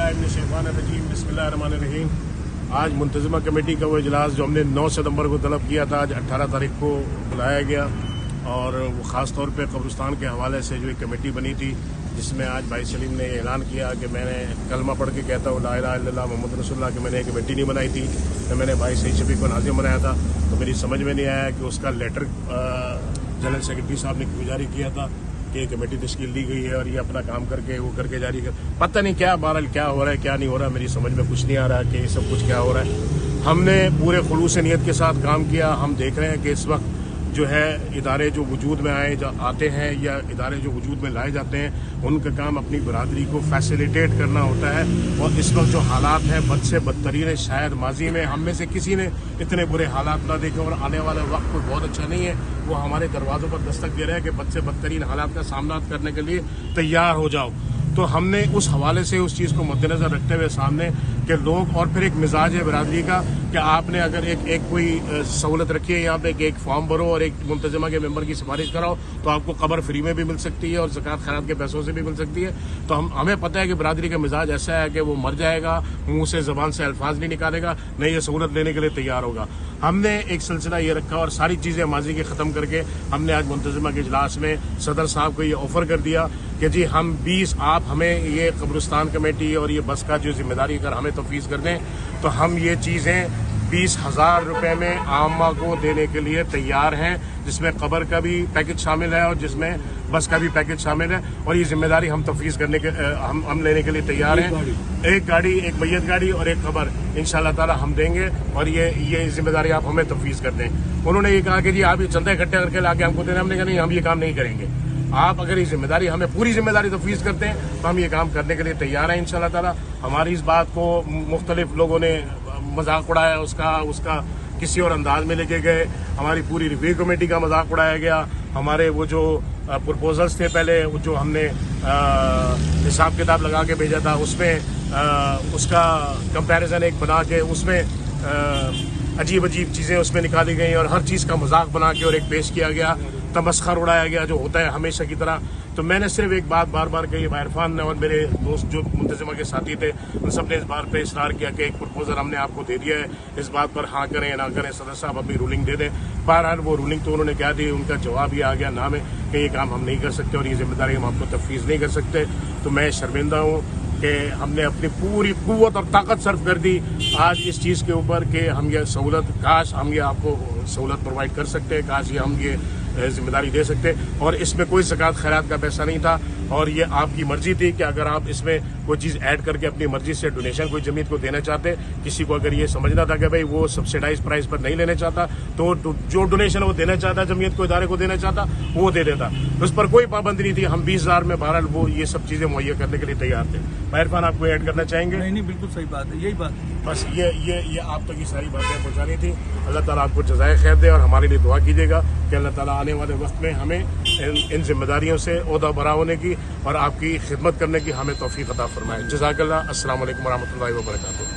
औज़ुबिल्लाहिमिनश्शैतानिर्रजीम बिस्मिल्लाहिर्रहमानिर्रहीम। आज मुंतज़िमा कमेटी का वो इजलास जो हमने 9 सितंबर को तलब किया था, आज 18 तारीख को बुलाया गया और वो ख़ास तौर पे कब्रिस्तान के हवाले से जो एक कमेटी बनी थी, जिसमें आज भाई सलीम ने ऐलान किया कि मैंने कलमा पढ़ के कहता हूँ ला इलाहा इल्लल्लाह मुहम्मद रसूलुल्लाह कि मैंने एक कमेटी नहीं बनाई थी, तो मैंने भाई सईद शफीक को नाज़िम बनाया था। तो मेरी समझ में नहीं आया कि उसका लेटर जनरल सेक्रेटरी साहब ने क्यों जारी किया था कि कमेटी तश्कील दी गई है और ये अपना काम करके वो करके जारी कर, पता नहीं क्या बहरहाल क्या हो रहा है क्या नहीं हो रहा है, मेरी समझ में कुछ नहीं आ रहा कि ये सब कुछ क्या हो रहा है। हमने पूरे खुलूस नीयत के साथ काम किया। हम देख रहे हैं कि इस वक्त जो है इदारे जो वजूद में आते हैं या इदारे जो वजूद में लाए जाते हैं, उनका काम अपनी बरादरी को फैसिलिटेट करना होता है। और इस वक्त जो हालात हैं बद से बदतरीन है। शायद माजी में हम में से किसी ने इतने बुरे हालात ना देखे और आने वाला वक्त कोई बहुत अच्छा नहीं है। वो हमारे दरवाज़ों पर दस्तक दे रहे हैं कि बद से बदतरीन हालात का सामना करने के लिए तैयार हो जाओ। तो हमने उस हवाले से उस चीज़ को मद्देनज़र रखते हुए सामने कि लोग, और फिर एक मिजाज है बरादरी का कि आपने अगर एक कोई सहूलत रखी है यहाँ पे कि एक फॉर्म भरो और एक मुंतज़िमा के मेंबर की सिफारिश कराओ तो आपको कब्र फ्री में भी मिल सकती है और ज़कात खैरात के पैसों से भी मिल सकती है। तो हमें पता है कि बरादरी का मिजाज ऐसा है कि वो मर जाएगा, मुँह से ज़बान से अल्फाज नहीं निकालेगा, नहीं ये सहूलत लेने के लिए तैयार होगा। हमने एक सिलसिला ये रखा और सारी चीज़ें माजी की ख़त्म करके हमने आज मुंतज़िमा के इजलास में सदर साहब को ये ऑफ़र कर दिया कि जी हम 20 आप हमें ये कब्रिस्तान कमेटी और ये बस का जो जिम्मेदारी अगर हमें तफवीज़ कर दें तो हम ये चीज़ें 20,000 रुपये में आमा को देने के लिए तैयार हैं, जिसमें कब्र का भी पैकेज शामिल है और जिसमें बस का भी पैकेज शामिल है। और ये जिम्मेदारी हम तफवीज़ करने के हम लेने के लिए तैयार हैं। एक गाड़ी, एक मैयत गाड़ी और एक कब्र इंशाअल्लाह ताला हम देंगे और ये जिम्मेदारी आप हमें तफवीज़ कर दें। उन्होंने ये कहा कि जी आप ये चंदा इकट्ठे करके लाके हमको देना। हमने कहा नहीं, हम ये काम नहीं करेंगे। आप अगर ये जिम्मेदारी हमें पूरी जिम्मेदारी तफवीज़ करते हैं तो हम ये काम करने के लिए तैयार हैं इंशाअल्लाह ताला। हमारी इस बात को मुख्तलिफ लोगों ने मजाक उड़ाया, उसका किसी और अंदाज में लेके गए। हमारी पूरी रिव्यू कमेटी का मजाक उड़ाया गया। हमारे वो जो प्रपोजल्स थे पहले जो हमने हिसाब किताब लगा के भेजा था उसमें उसका कंपैरिजन एक बना के उसमें अजीब अजीब चीज़ें उसमें निकाली गई और हर चीज़ का मजाक बना के और एक पेश किया गया, तमस्खर उड़ाया गया जो होता है हमेशा की तरह। तो मैंने सिर्फ एक बात बार बार कही, इरफान ने और मेरे दोस्त जो मुंतज़िमा के साथी थे उन सब ने इस बात पे इसरार किया कि एक प्रपोजल हमने आपको दे दिया है, इस बात पर हाँ करें ना करें, सदर साहब अपनी रूलिंग दे दें। बहरहाल वो रूलिंग तो उन्होंने क्या दी, उनका जवाब ये आ गया ना में कि ये काम हम नहीं कर सकते और ये जिम्मेदारी हम आपको तफवीज़ नहीं कर सकते। तो मैं शर्मिंदा हूँ कि हमने अपनी पूरी कुव्वत और ताकत सर्व कर दी आज इस चीज़ के ऊपर कि हम ये सहूलत, काश हम ये आपको सहूलत प्रोवाइड कर सकते, काश ये हम ये जिम्मेदारी दे सकते। और इसमें कोई ज़कात खैरात का पैसा नहीं था और ये आपकी मर्जी थी कि अगर आप इसमें कोई चीज़ ऐड करके अपनी मर्जी से डोनेशन कोई जमीयत को देना चाहते, किसी को अगर ये समझना था कि भाई वो सब्सिडाइज प्राइस पर नहीं लेना चाहता तो जो डोनेशन वो देना चाहता, जमीयत को, इदारे को देना चाहता, वो दे देता। उस पर कोई पाबंदी नहीं थी। हम 20,000 में बहरहाल वो ये सब चीज़ें मुहैया करने के लिए तैयार थे। इरफान आपको ऐड करना चाहेंगे? नहीं, बिल्कुल सही बात है, यही बात बस ये आप तक ये सारी बातें पहुँचानी थी। अल्लाह ताला आपको जज़ाए खैर दे और हमारे लिए दुआ कीजिएगा कि अल्लाह ताला आने वाले वक्त में हमें इन जिम्मेदारियों से ओहदा बरा होने की और आपकी खिदमत करने की हमें तौफीक अता फरमाए। जज़ाकल्लाह। अस्सलाम वालेकुम व रहमतुल्लाहि व बरकातुहू।